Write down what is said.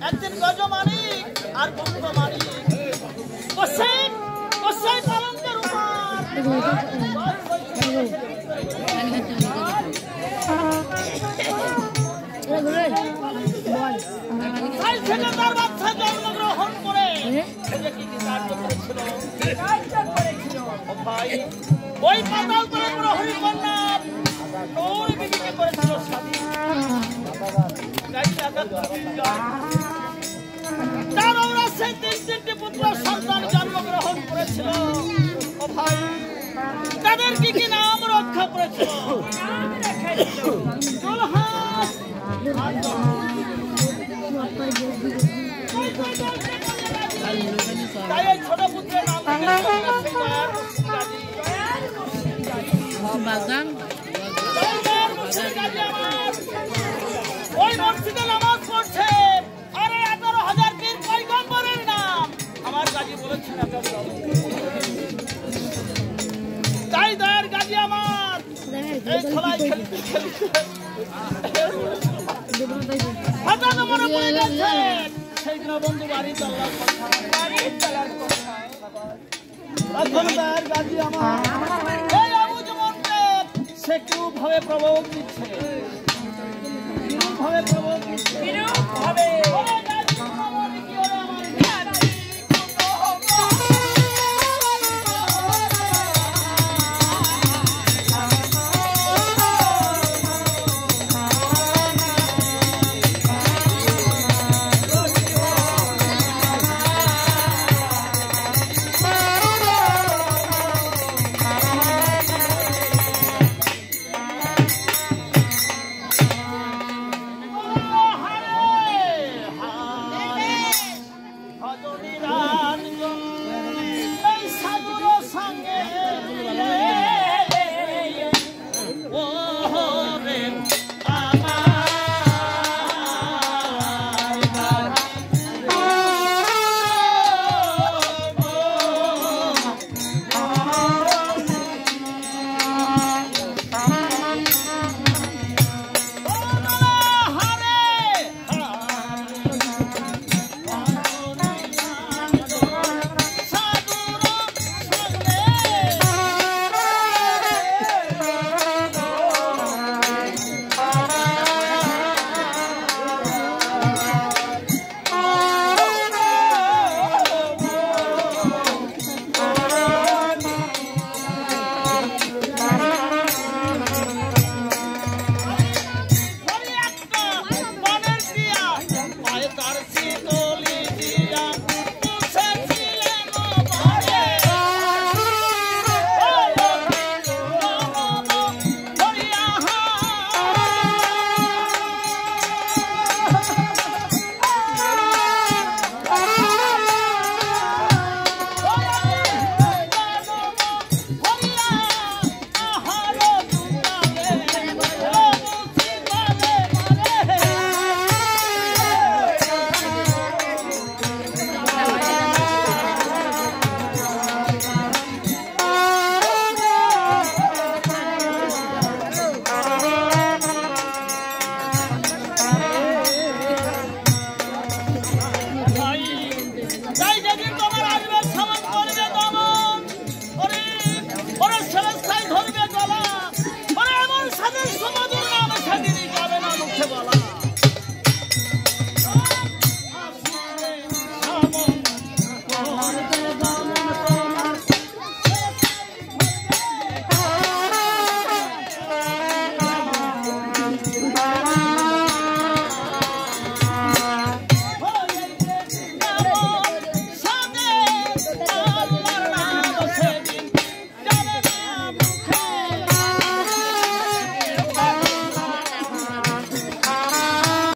একদিন গজমানিক আর বন্ধুমানিক কসাই পালঙ্কের তার বাচ্চা জন্মগ্রহণ করে ওই পাতাল করে প্রহরী কন্যা তোর বিবিকে করেছিল স্বাধীন। তার ওরা সেই তিনটি পুত্র সন্তান জন্মগ্রহণ করেছিল। ও ভাই তাদের কি কি নাম রক্ষা করেছিল? তাই এই ছোট পুত্রের নাম ওই মসজিদে নামাজ পড়ছে। আরে 18,000 পীর পয়গম্বরের নাম আমার গাজী বলেছেন। তাই দয়ার গাজী আমার এই খেলায় খেলতে হঠাৎ মনে পড়ে গেছে সেই দিন বন্ধু বাড়ি চলার কথা। দয়ার গাজী আমার এই আবু জমনকে সে কিরূপ ভাবে প্রভাব দিচ্ছে, কিরূপ ভাবে প্রভাব দিচ্ছে, কিরূপ ভাবে